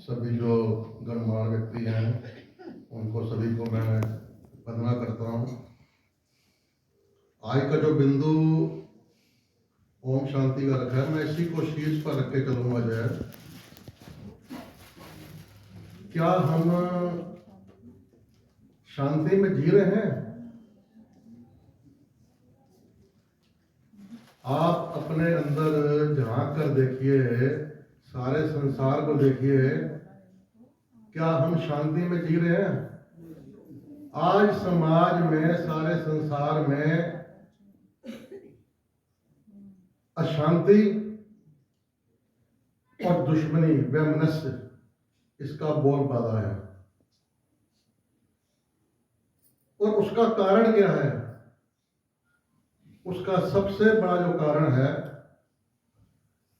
सभी जो गणमान्य व्यक्ति हैं उनको सभी को मैं वंदना करता हूँ। आज का जो बिंदु ओम शांति का रखा है, मैं इसी को शीर्ष पर रख के चलूंगा। जय, क्या हम शांति में जी रहे हैं? आप अपने अंदर झांक कर देखिए, सारे संसार को देखिए, क्या हम शांति में जी रहे हैं? आज समाज में, सारे संसार में अशांति और दुश्मनी, वैमनस्य, इसका बोलबाला है। और उसका कारण क्या है? उसका सबसे बड़ा जो कारण है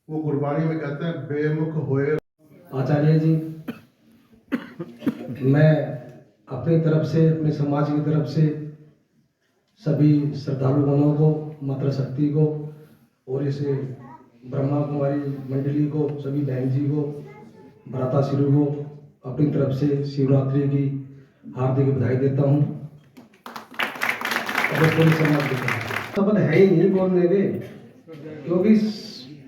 वो गुरबाणी में कहते हैं, बेमुख होए। आचार्य जी, मैं अपनी तरफ से, अपने समाज की तरफ से सभी श्रद्धालु गणों को, मातृ शक्ति को और इसे ब्रह्मा कुमारी मंडली को, सभी बहन जी को, भ्राता श्री को अपनी तरफ से शिवरात्रि की हार्दिक बधाई देता हूँ। पूरे समाज के शब्द है ही नहीं बोलने के, क्योंकि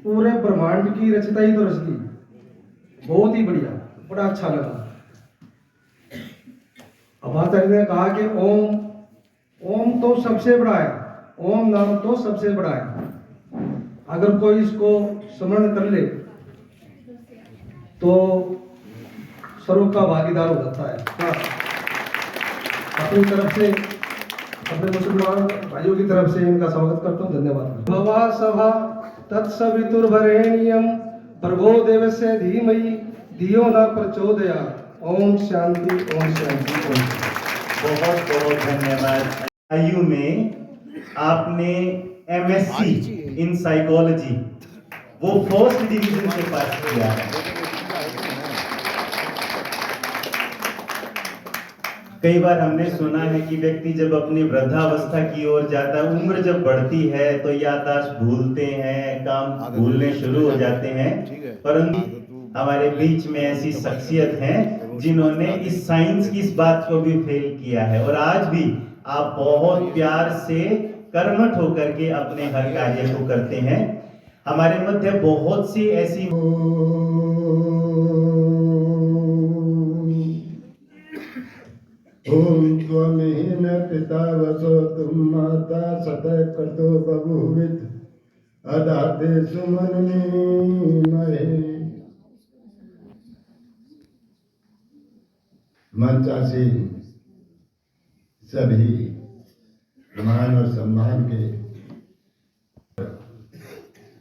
पूरे ब्रह्मांड की रचता ही तो रच दी। बहुत ही बढ़िया, बड़ा अच्छा लगा। अब आचार्य ने कहा कि ओम तो सबसे बड़ा है, ओम नाम तो सबसे बड़ा है। अगर कोई इसको स्मरण कर ले तो सर्व का भागीदार हो जाता है। अपनी तरफ से, अपने मुसलमान भाइयों की तरफ से इनका स्वागत करता हूँ। धन्यवाद। भवा सभा तत्सवितुर्वरेण्यं भर्गो देवस्य धीमहि धियो न प्रचोदयात्। ओम शांति, ओम शांति, ओम शांति। बहुत बहुत धन्यवाद। आयु में आपने एमएससी इन साइकोलॉजी वो फर्स्ट डिवीजन से पास किया है। कई बार हमने सुना है कि व्यक्ति जब अपनी वृद्धावस्था की ओर जाता है, उम्र जब बढ़ती है तो याददाश्त भूलते हैं, काम भूलने शुरू हो जाते हैं। परंतु हमारे बीच में ऐसी शख्सियत हैं जिन्होंने इस साइंस की इस बात को भी फेल किया है, और आज भी आप बहुत प्यार से कर्मठ होकर के अपने हर कार्य को करते हैं। हमारे मध्य बहुत सी ऐसी ओम त्वमेन पिता वसो तुम माता सतः कतो बभूवित अदाते सुमननी महे। मंचासीन सभी मान और सम्मान के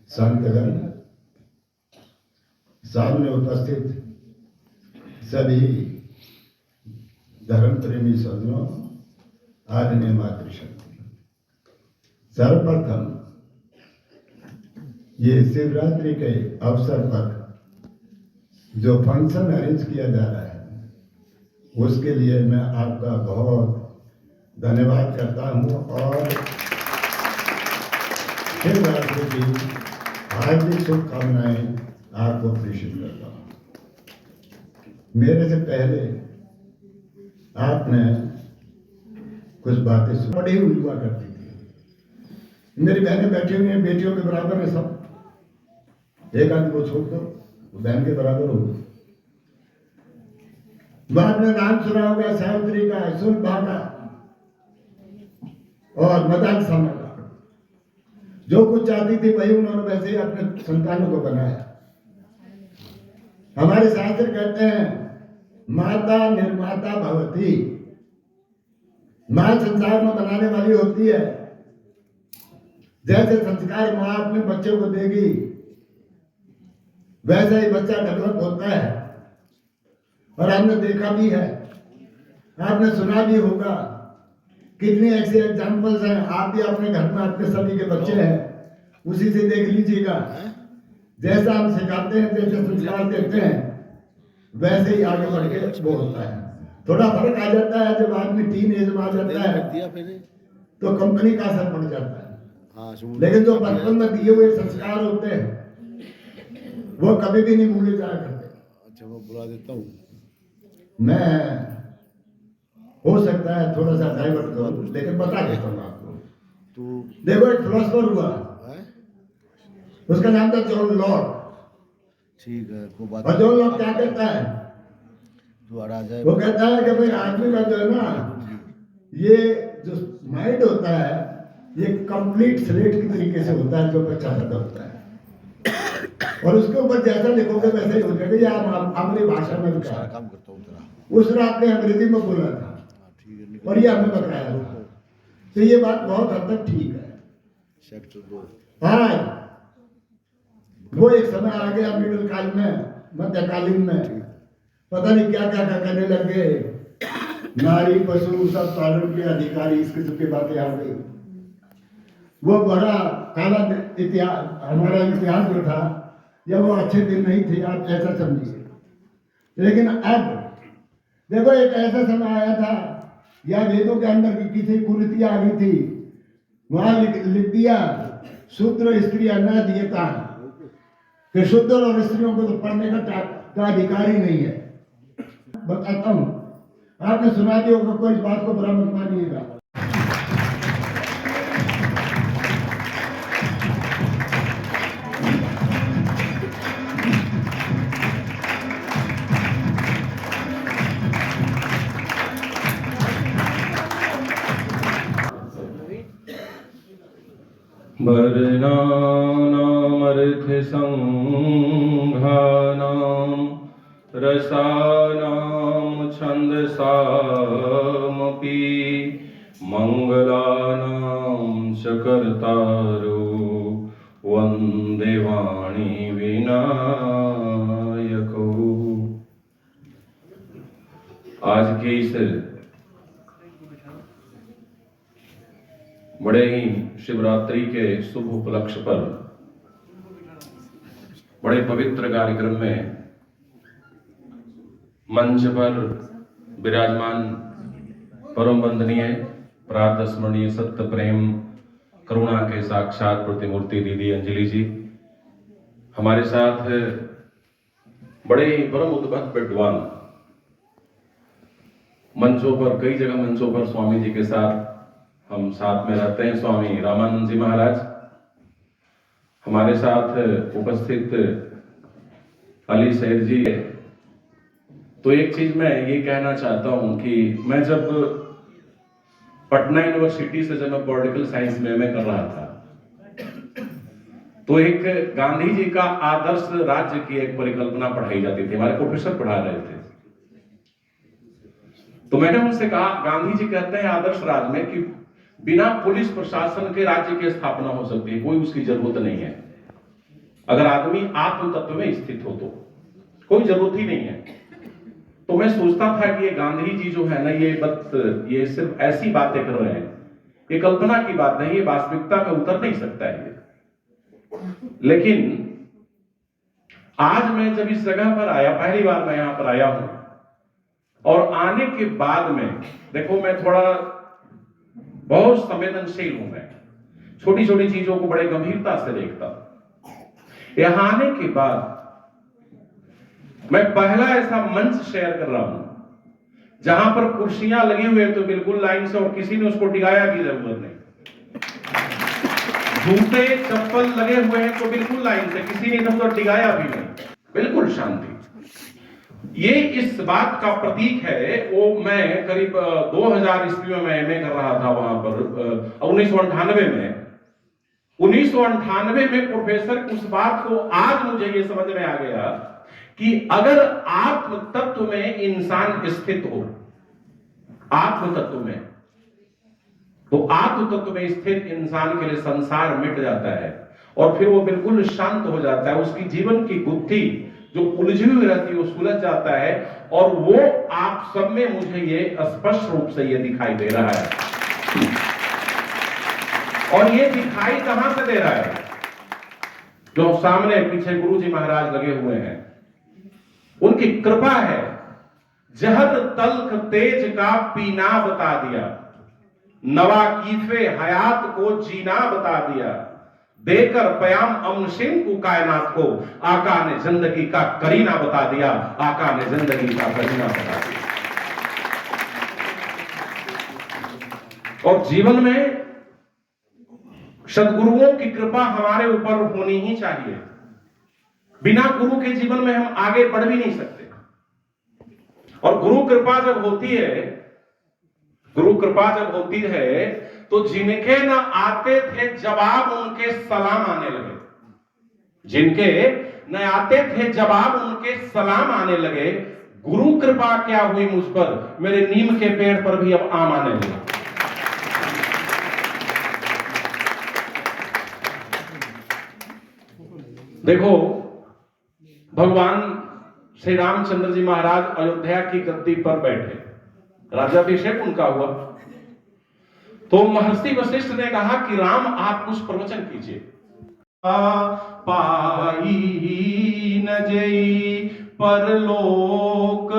संतगण, सामने उपस्थित सभी धर्म प्रेमी सज्जनों, आदरणीय मातृशक्ति, सर्वप्रथम ये शिवरात्रि के अवसर पर जो फंक्शन अरेंज किया जा रहा है उसके लिए मैं आपका बहुत धन्यवाद करता हूं और शिवरात्रि की हार्दिक शुभकामनाएं आपको प्रेषित करता हूं। मेरे से पहले आपने कुछ बातें पढ़ी हुई हुआ करती थी। मेरी बहनें बैठी हुई हैं, बेटियों के बराबर है सब। एक आदमी को छोड़ दो, वो बहन के बराबर हो। आपने नाम सुना होगा सावित्री का, सुलभा का और मदान समय का। जो कुछ चाहती थी वही उन्होंने वैसे ही अपने संतानों को बनाया। हमारे शास्त्र कहते हैं माता निर्माता भवती। मां संसार में बनाने वाली होती है। जैसे संस्कार मां अपने बच्चों को देगी वैसे ही बच्चा डेवलप होता है। और हमने देखा भी है, आपने सुना भी होगा, कितनी ऐसी एग्जाम्पल्स हैं। आप भी अपने घर में अपने सभी के बच्चे हैं, उसी से देख लीजिएगा। जैसा हम सिखाते हैं, जैसे संस्कार देते हैं, वैसे ही आगे बढ़ के वो होता है। थोड़ा फर्क आ जाता है जब आदमी टीन एज में आ जाता है तो कंपनी का असर पड़ जाता है। लेकिन जो बचपन में दिए हुए संस्कार होते हैं वो कभी भी नहीं भूले जाया करते। अच्छा मैं बुला देता हूँ। मैं हो सकता है थोड़ा सा डाइवर्ट करूं, लेकिन बता देता हूँ आपको। तू देखो एक फिलोसफर हुआ, है उसका नाम था जॉन लॉक। ठीक है, को बात और जॉन लॉक क्या कहता है? तू आ जाए। वो कहता है कि भाई आदमी का जो है ना, ये जो माइंड होता है ये कंप्लीट स्लेट की तरीके से होता है जो बच्चा पैदा होता है, और उसके ऊपर जैसा लिखोगे वैसे ही हो जाएगा। ये आप अपनी भाषा में लिखा सारा है। काम करता हूँ तेरा। उस रात ने अंग्रेजी में बोला था हाँ ठीक है, निकल और ये हमें बताया था, तो ये बात बहुत हद तक ठीक है। सेक्टर 2। आज वो एक समय आ गया मिडिल काल में, मध्यकालीन में, पता नहीं क्या क्या करने लग गए, नारी पशु सब पालन के अधिकारी, इस किस्म की बातें आ गई। वो बड़ा काला इतिहास, हमारा इतिहास जो था, या वो अच्छे दिन नहीं थे, आप ऐसा समझिए। लेकिन अब देखो एक ऐसा समय आया था, या वेदों के अंदर की किसी कुरीतियां आ गई थी, वहां लिख दिया शूद्र स्त्रियां न दिएता, कि शूद्र और स्त्रियों को तो पढ़ने का अधिकार ही नहीं है। बताता हूं, आपने सुना भी होगा, कोई इस बात को बुरा मत मानिएगा। वर्णानामर्थसङ्घानां रसानां छन्दसामपि मङ्गलानां च कर्तारो वन्दे वाणी विनायको। आज के इस बड़े ही शिवरात्रि के शुभ उपलक्ष्य पर बड़े पवित्र कार्यक्रम में मंच पर विराजमान परम वंदनीय प्रातः स्मरणीय सत्य प्रेम करुणा के साक्षात प्रतिमूर्ति दीदी अंजलि जी, हमारे साथ बड़े ही परम उद्भक्त विद्वान, मंचों पर, कई जगह मंचों पर स्वामी जी के साथ हम साथ में रहते हैं। स्वामी रामानंद जी महाराज हमारे साथ उपस्थित, अली सैद जी। तो एक चीज मैं ये कहना चाहता हूं कि मैं जब पटना यूनिवर्सिटी से जब मैं पॉलिटिकल साइंस में एमए कर रहा था, तो एक गांधी जी का आदर्श राज्य की एक परिकल्पना पढ़ाई जाती थी, हमारे प्रोफेसर पढ़ा रहे थे। तो मैंने उनसे कहा, गांधी जी कहते हैं आदर्श राज्य में कि बिना पुलिस प्रशासन के राज्य की स्थापना हो सकती है, कोई उसकी जरूरत नहीं है। अगर आदमी आत्म तत्व में स्थित हो तो कोई जरूरत ही नहीं है। तो मैं सोचता था कि ये गांधी जी जो है ना, ये सिर्फ ऐसी बातें कर रहे हैं, ये कल्पना की बात नहीं, ये वास्तविकता में उतर नहीं सकता है ये। लेकिन आज मैं जब इस जगह पर आया, पहली बार मैं यहां पर आया हूं, और आने के बाद में देखो, मैं थोड़ा बहुत संवेदनशील हूं, मैं छोटी छोटी चीजों को बड़े गंभीरता से देखता हूं। यहां आने के बाद मैं पहला ऐसा मंच शेयर कर रहा हूं जहां पर कुर्सियां लगी हुई है तो बिल्कुल लाइन से, और किसी ने उसको डिगाया भी जरूरत नहीं। जूते चप्पल लगे हुए हैं तो बिल्कुल लाइन से, किसी ने तो डिगाया भी नहीं, बिल्कुल शांति। ये इस बात का प्रतीक है। वो मैं करीब 2000 ईस्वी में मैं एमए कर रहा था वहां पर, 1998 में 1998 में प्रोफेसर, उस बात को आज मुझे ये समझ में आ गया कि अगर आत्म तत्व में इंसान स्थित हो, आत्म तत्व में, तो आत्म तत्व में स्थित इंसान के लिए संसार मिट जाता है और फिर वो बिल्कुल शांत हो जाता है। उसकी जीवन की गुत्थी जो उलझी हुई रहती है वो सुलझ जाता है, और वो आप सब में मुझे ये स्पष्ट रूप से ये दिखाई दे रहा है। और ये दिखाई कहां से दे रहा है? जो सामने पीछे गुरु जी महाराज लगे हुए हैं, उनकी कृपा है। जहर तल्ख तेज का पीना बता दिया, नवा कीफे हयात को जीना बता दिया, देकर पयाम अमशिन को कायनात को आका ने जिंदगी का करीना बता दिया, आका ने जिंदगी का करीना बता दिया। और जीवन में सद्गुरुओं की कृपा हमारे ऊपर होनी ही चाहिए। बिना गुरु के जीवन में हम आगे बढ़ भी नहीं सकते। और गुरु कृपा जब होती है, गुरु कृपा जब होती है तो जिनके न आते थे जवाब उनके सलाम आने लगे, जिनके न आते थे जवाब उनके सलाम आने लगे। गुरु कृपा क्या हुई मुझ पर, मेरे नीम के पेड़ पर भी अब आम आने लगे। देखो, भगवान श्री रामचंद्र जी महाराज अयोध्या की गद्दी पर बैठे, राज्याभिषेक उनका हुआ। तो महर्षि वशिष्ठ ने कहा कि राम आप कुछ प्रवचन कीजिए। पाई न जई परलोक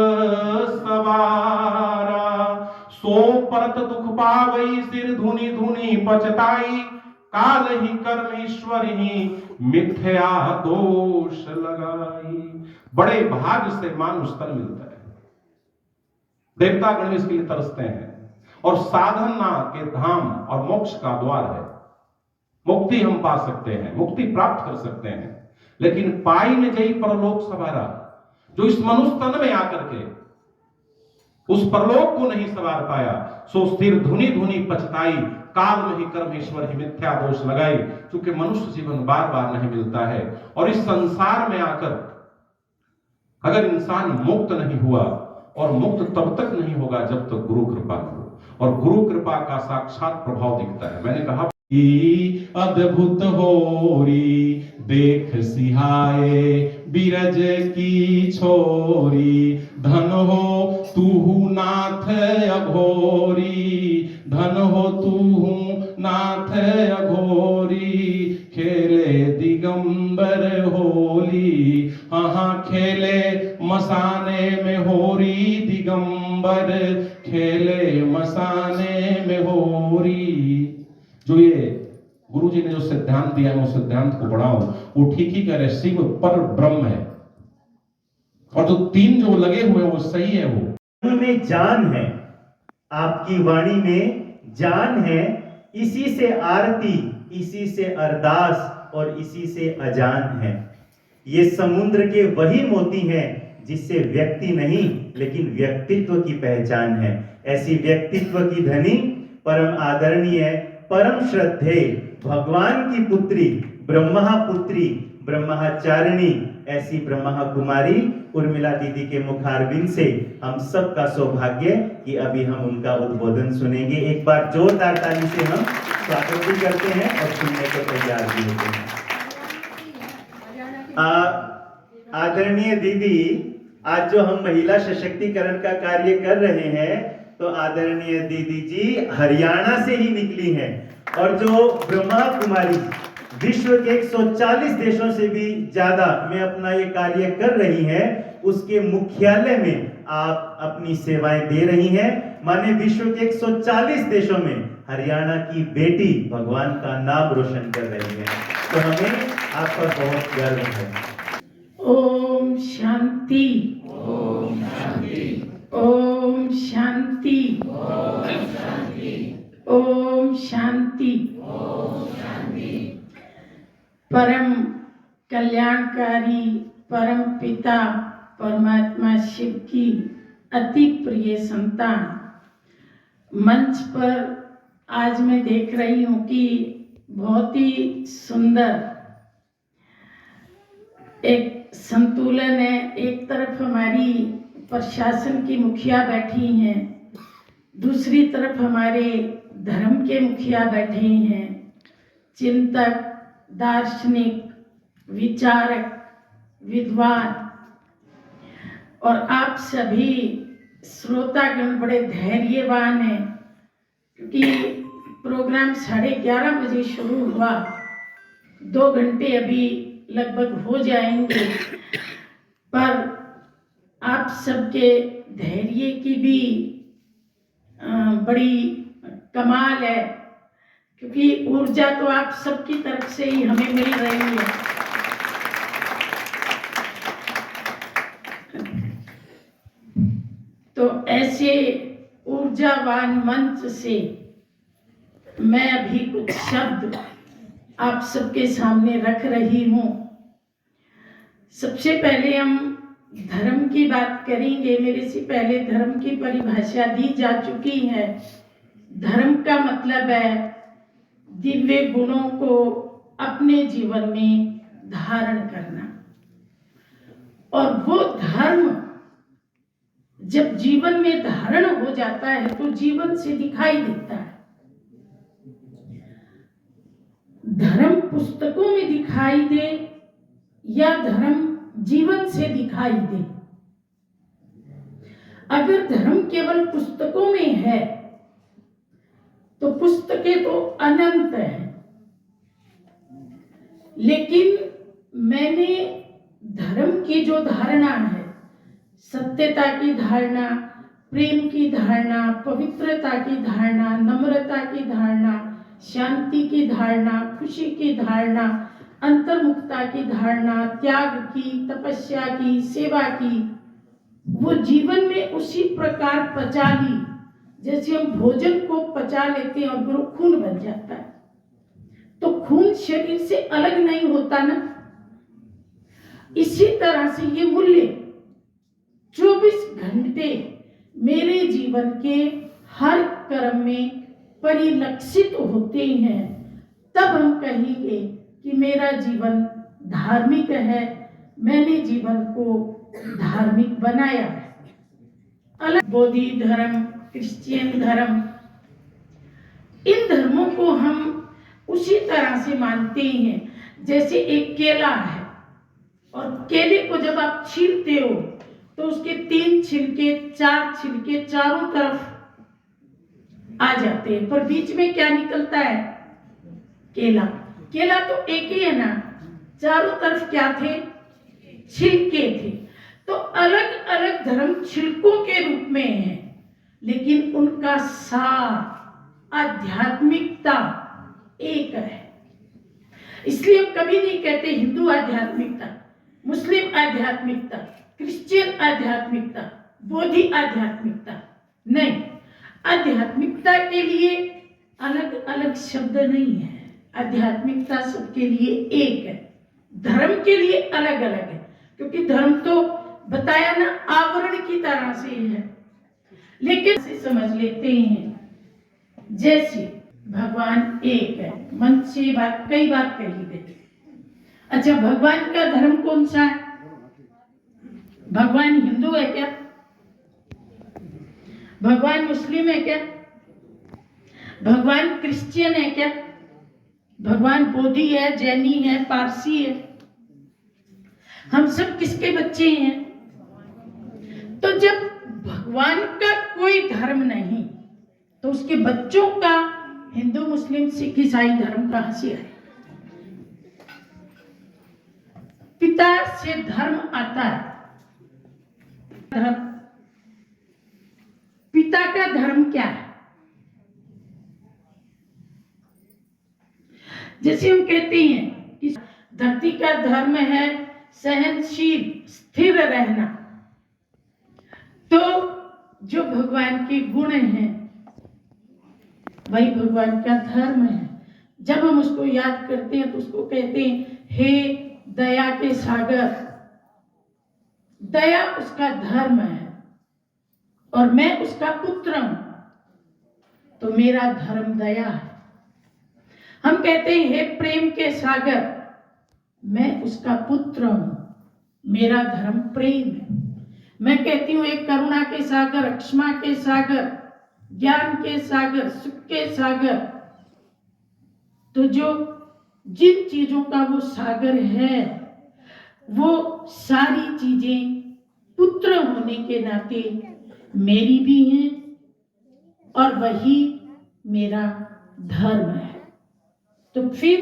सवारा, सो परत दुख पावई सिर धुनी धुनी पचताई, काल ही कर्मेश्वर ही मिथ्या दोष लगाई। बड़े भाग्य से मानुष तन मिलता है, देवता गण इसके लिए तरसते हैं, और साधना के धाम और मोक्ष का द्वार है। मुक्ति हम पा सकते हैं, मुक्ति प्राप्त कर सकते हैं, लेकिन पाई न जई परलोक सवारा, जो इस मनुष्य तन में आकर के उस परलोक को नहीं सवार पाया, सो स्थिर धुनी धुनी पछताई, काल में ही कर्मेश्वर ही मिथ्या दोष लगाई। क्योंकि मनुष्य जीवन बार बार नहीं मिलता है, और इस संसार में आकर अगर इंसान मुक्त नहीं हुआ, और मुक्त तब तक नहीं होगा जब तक गुरु कृपा न हो, और गुरु कृपा का साक्षात प्रभाव दिखता है। मैंने कहा अद्भुत होरी देख सिहाए बिरज की छोरी, धन हो तू नाथ अघोरी, धन हो तू नाथ अघोरी, खेले दिगंबर होली, हाँ खेले मसाने में होरी दिगंबर, खेले मसाने में होरी। जो ये गुरु जी ने जो सिद्धांत दिया है, वो सिद्धांत को बढ़ाओ, वो ठीक ही कह रहे, शिव पर ब्रह्म है, और जो तीन जो लगे हुए हैं वो सही है। वो में जान है, आपकी वाणी में जान है, इसी से आरती, इसी से अरदास और इसी से अजान है। ये समुद्र के वही मोती हैं जिससे व्यक्ति नहीं लेकिन व्यक्तित्व की पहचान है। ऐसी व्यक्तित्व की धनी, परम आदरणीय, परम श्रद्धेय भगवान की पुत्री, ब्रह्मा पुत्री, ब्रह्मचारिणी, ऐसी ब्रह्मा कुमारी उर्मिला दीदी के मुखारबिंद से हम सब का सौभाग्य कि अभी हम उनका उद्बोधन सुनेंगे। एक बार जोरदार ताली से हम स्वागत भी करते हैं और सुनने को तैयार भी होते हैं। आदरणीय दीदी, आज जो हम महिला सशक्तिकरण का कार्य कर रहे हैं, तो आदरणीय दीदी जी हरियाणा से ही निकली हैं, और जो ब्रह्मा कुमारी विश्व के 140 देशों से भी ज्यादा में अपना ये कार्य कर रही हैं, उसके मुख्यालय में आप अपनी सेवाएं दे रही हैं। माने विश्व के 140 देशों में हरियाणा की बेटी भगवान का नाम रोशन कर रही है, तो हमें आप पर बहुत गर्व है। ओम शांति, ओम शांति, ओम शांति, ओम शांति, ओम शांति, ओम शांति। परम कल्याणकारी परम पिता परमात्मा शिव की अति प्रिय संतान, मंच पर आज मैं देख रही हूँ कि बहुत ही सुंदर एक संतुलन है। एक तरफ हमारी प्रशासन की मुखिया बैठी हैं, दूसरी तरफ हमारे धर्म के मुखिया बैठे हैं, चिंतक, दार्शनिक, विचारक, विद्वान, और आप सभी श्रोतागण बड़े धैर्यवान हैं, क्योंकि प्रोग्राम 11:30 बजे शुरू हुआ, 2 घंटे अभी लगभग हो जाएंगे, पर आप सबके धैर्य की भी बड़ी कमाल है क्योंकि ऊर्जा तो आप सबकी तरफ से ही हमें मिल रही है। तो ऐसे ऊर्जावान मंच से मैं अभी कुछ शब्द आप सबके सामने रख रही हूँ। सबसे पहले हम धर्म की बात करेंगे। मेरे से पहले धर्म की परिभाषा दी जा चुकी है। धर्म का मतलब है दिव्य गुणों को अपने जीवन में धारण करना, और वो धर्म जब जीवन में धारण हो जाता है तो जीवन से दिखाई देता है। धर्म पुस्तकों में दिखाई दे या धर्म जीवन से दिखाई दे। अगर धर्म केवल पुस्तकों में है तो पुस्तकें तो अनंत हैं, लेकिन मैंने धर्म की जो धारणा है, सत्यता की धारणा, प्रेम की धारणा, पवित्रता की धारणा, नम्रता की धारणा, शांति की धारणा, खुशी की धारणा, अंतर्मुखता की धारणा, त्याग की, तपस्या की, सेवा की, वो जीवन में उसी प्रकार पचा ली जैसे हम भोजन को पचा लेते हैं और फिर वो खून बन जाता है। तो खून शरीर से अलग नहीं होता ना। इसी तरह से ये मूल्य 24 घंटे मेरे जीवन के हर कर्म में परिलक्षित होते हैं। तब हम कहेंगे कि मेरा जीवन धार्मिक है, मैंने जीवन को धार्मिक बनाया है। अलग बौद्ध धर्म, क्रिश्चियन धर्म, इन धर्मों को हम उसी तरह से मानते हैं जैसे एक केला है, और केले को जब आप छीलते हो तो उसके 3 छिलके 4 छिलके चारों तरफ आ जाते हैं, पर बीच में क्या निकलता है? केला। केला तो एक ही है ना, चारों तरफ क्या थे? छिलके थे। तो अलग अलग धर्म छिलकों के रूप में है, लेकिन उनका सार, आध्यात्मिकता एक है। इसलिए हम कभी नहीं कहते हिंदू आध्यात्मिकता, मुस्लिम आध्यात्मिकता, क्रिश्चियन आध्यात्मिकता, बौद्धी आध्यात्मिकता। नहीं, आध्यात्मिकता के लिए अलग अलग शब्द नहीं है। आध्यात्मिकता सबके लिए एक है। धर्म के लिए अलग अलग है, क्योंकि धर्म तो बताया ना आवरण की तरह से है, लेकिन से समझ लेते हैं जैसे भगवान एक है। मन से बात कई बार कही गई। अच्छा, भगवान का धर्म कौन सा है? भगवान हिंदू है क्या? भगवान मुस्लिम है क्या? भगवान क्रिश्चियन है क्या? भगवान बौद्धि है, जैनी है, पारसी है? हम सब किसके बच्चे हैं? तो जब भगवान का कोई धर्म नहीं तो उसके बच्चों का हिंदू, मुस्लिम, सिख, ईसाई धर्म कहां से आए? पिता से धर्म आता है। धर्म, पिता का धर्म क्या है? जैसे हम कहते हैं कि धरती का धर्म है सहनशील, स्थिर रहना, तो जो भगवान के गुण हैं वही भगवान का धर्म है। जब हम उसको याद करते हैं तो उसको कहते हैं हे दया के सागर। दया उसका धर्म है और मैं उसका पुत्र हूं, तो मेरा धर्म दया है। हम कहते हैं हे प्रेम के सागर, मैं उसका पुत्र हूं, मेरा धर्म प्रेम है। मैं कहती हूँ एक करुणा के सागर, क्षमा के सागर, ज्ञान के सागर, सुख के सागर, तो जो जिन चीजों का वो सागर है वो सारी चीजें पुत्र होने के नाते मेरी भी हैं और वही मेरा धर्म है। तो फिर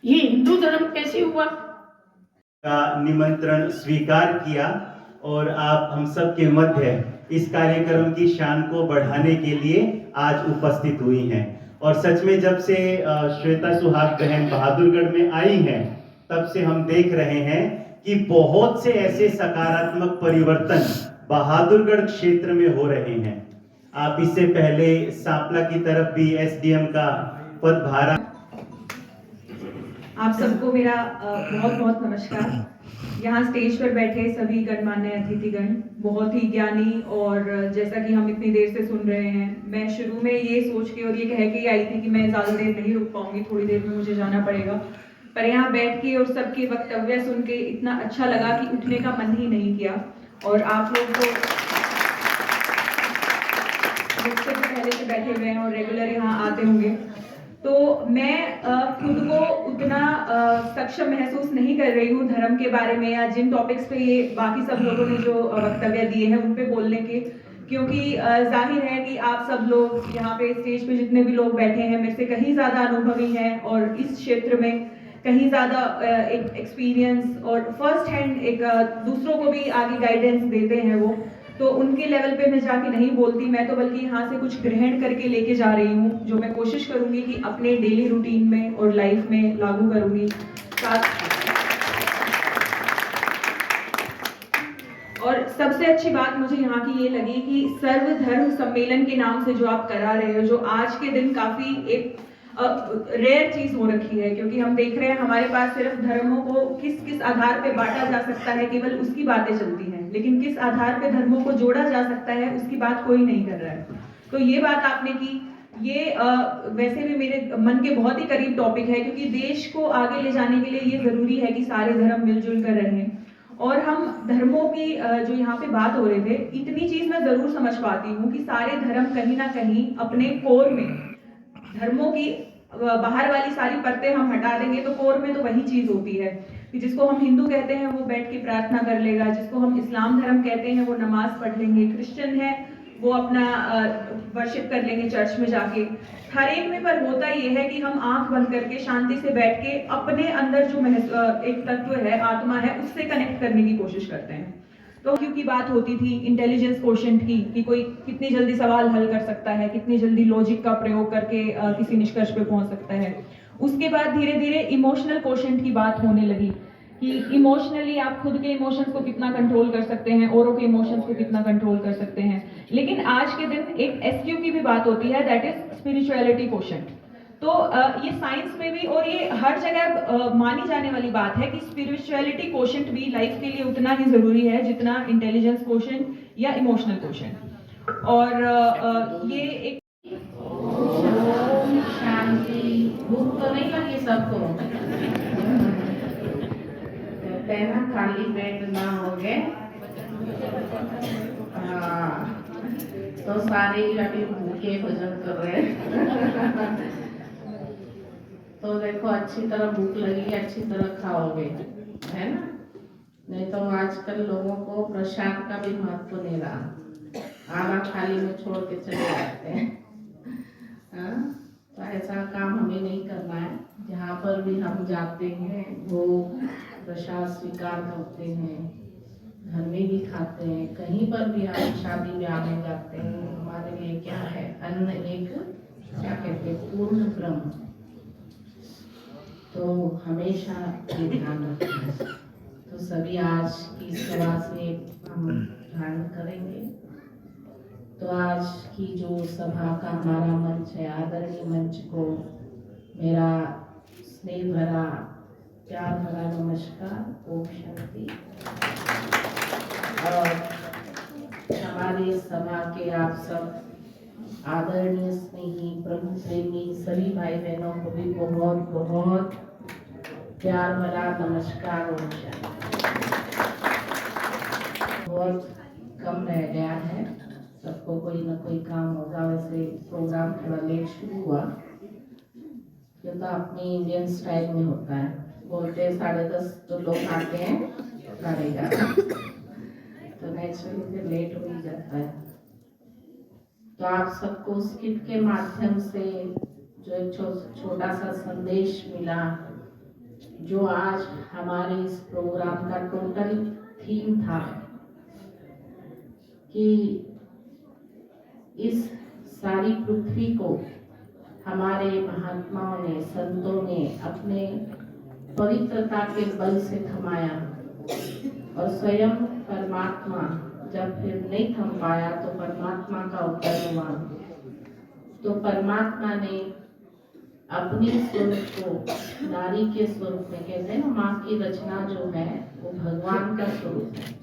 ये हिंदू धर्म कैसे हुआ? का निमंत्रण स्वीकार किया और आप हम सब के मध्य इस कार्यक्रम की शान को बढ़ाने के लिए आज उपस्थित हुई हैं। और सच में जब से श्वेता सुहाग बहन बहादुरगढ़ में आई हैं, तब से हम देख रहे हैं कि बहुत से ऐसे सकारात्मक परिवर्तन बहादुरगढ़ क्षेत्र में हो रहे हैं। आप इससे पहले सांपला की तरफ भी एसडीएम का पदभार। आप सबको मेरा बहुत बहुत नमस्कार। यहाँ स्टेज पर बैठे सभी गणमान्य अतिथिगण बहुत ही ज्ञानी, और जैसा कि हम इतनी देर से सुन रहे हैं, मैं शुरू में ये सोच के और ये कह के आई थी कि मैं ज़्यादा देर नहीं रुक पाऊंगी, थोड़ी देर में मुझे जाना पड़ेगा, पर यहाँ बैठ के और सबके वक्तव्य सुन के इतना अच्छा लगा कि उठने का मन ही नहीं किया। और आप लोग तो मुझसे भी पहले से बैठे हुए हैं और रेगुलर यहाँ आते होंगे, तो मैं खुद को उतना सक्षम महसूस नहीं कर रही हूँ धर्म के बारे में या जिन टॉपिक्स पे ये बाकी सब लोगों ने जो वक्तव्य दिए हैं उन पे बोलने के, क्योंकि जाहिर है कि आप सब लोग यहाँ पे स्टेज पे जितने भी लोग बैठे हैं मेरे से कहीं ज़्यादा अनुभवी हैं और इस क्षेत्र में कहीं ज़्यादा एक एक्सपीरियंस और फर्स्ट हैंड एक दूसरों को भी आगे गाइडेंस देते हैं वो, तो उनके लेवल पे मैं जाके नहीं बोलती, मैं तो बल्कि यहाँ से कुछ ग्रहण करके लेके जा रही हूँ, जो मैं कोशिश करूँगी कि अपने डेली रूटीन में और लाइफ में लागू करूँगी। और सबसे अच्छी बात मुझे यहाँ की ये लगी कि सर्वधर्म सम्मेलन के नाम से जो आप करा रहे हो, जो आज के दिन काफी एक रेयर चीज हो रखी है, क्योंकि हम देख रहे हैं हमारे पास सिर्फ धर्मों को किस किस आधार पे बांटा जा सकता है केवल उसकी बातें चलती हैं, लेकिन किस आधार पे धर्मों को जोड़ा जा सकता है उसकी बात कोई नहीं कर रहा है। तो ये बात आपने की, ये वैसे भी मेरे मन के बहुत ही करीब टॉपिक है, क्योंकि देश को आगे ले जाने के लिए ये जरूरी है कि सारे धर्म मिलजुल कर रहें। और हम धर्मों की जो यहाँ पे बात हो रहे थे, इतनी चीज मैं जरूर समझ पाती हूँ कि सारे धर्म कहीं ना कहीं अपने कोर में, धर्मों की बाहर वाली सारी परतें हम हटा देंगे तो कोर में तो वही चीज होती है कि जिसको हम हिंदू कहते हैं वो बैठ के प्रार्थना कर लेगा, जिसको हम इस्लाम धर्म कहते हैं वो नमाज पढ़ लेंगे, क्रिश्चियन है वो अपना वर्शिप कर लेंगे चर्च में जाके। हर एक में पर होता ये है कि हम आंख बंद करके शांति से बैठ के अपने अंदर जो एक तत्व है, आत्मा है, उससे कनेक्ट करने की कोशिश करते हैं। तो क्योंकि बात होती थी इंटेलिजेंस कोशेंट की कि कोई कितनी जल्दी सवाल हल कर सकता है, कितनी जल्दी लॉजिक का प्रयोग करके किसी निष्कर्ष पे पहुंच सकता है। उसके बाद धीरे धीरे इमोशनल कोशेंट की बात होने लगी कि इमोशनली आप खुद के इमोशंस को कितना कंट्रोल कर सकते हैं, औरों के इमोशंस को कितना कंट्रोल कर सकते हैं। लेकिन आज के दिन एक एसक्यू की भी बात होती है, दैट इज स्पिरिचुअलिटी कोशेंट। तो ये साइंस में भी और ये हर जगह मानी जाने वाली बात है कि स्पिरिचुअलिटी कोशेंट भी लाइफ के लिए उतना ही जरूरी है जितना इंटेलिजेंस कोशेंट या इमोशनल कोशेंट। और ये एक शांति, भूख तो नहीं लगी सबको? कहते हैं ना खाली पेट ना हो गए, हाँ, तो सारे ही अभी भूखे भोजन कर रहे हैं। तो देखो अच्छी तरह भूख लगेगी, अच्छी तरह खाओगे, है ना? नहीं तो आजकल लोगों को प्रसाद का भी महत्व नहीं रहा, आधा थाली में छोड़ के चले जाते हैं। हाँ? तो ऐसा काम हमें नहीं करना है। जहाँ पर भी हम जाते हैं वो प्रसाद स्वीकार करते हैं, घर में भी खाते हैं, कहीं पर भी हम शादी ब्याह में जाते हैं, हमारे लिए क्या है, अन्न एक क्या कहते हैं, पूर्ण ब्रह्म। तो हमेशा ये ध्यान रखना है। तो सभी आज की सभा से हम ध्यान करेंगे। तो आज की जो सभा का हमारा मंच है, आदरणीय मंच को मेरा स्नेह भरा प्यार भरा नमस्कार, ओम शांति। और हमारे सभा के आप सब आदरणीय स्नेही प्रभु प्रेमी सभी भाई बहनों को भी बहुत बहुत प्यार भरा नमस्कार, ओम शांति। बहुत कम रह गया है, सबको कोई ना कोई काम होगा। वैसे प्रोग्राम थोड़ा लेट शुरू हुआ, ये तो अपनी इंडियन स्टाइल में होता है, बोलते 10:30 तो लोग आते हैं 11:30, तो नेचुरली फिर लेट हो ही जाता है। तो आप सबको स्किट के माध्यम से जो एक छोटा सा संदेश मिला, जो आज हमारे इस प्रोग्राम का टोटल थीम था कि इस सारी पृथ्वी को हमारे महात्माओं ने, संतों ने अपने पवित्रता के बल से थमाया और स्वयं परमात्मा जब फिर नहीं थम पाया तो परमात्मा का अवतरण हुआ। तो परमात्मा ने अपने स्वरूप को नारी के स्वरूप में, कहते हैं ना, माँ की रचना जो है वो भगवान का स्वरूप है,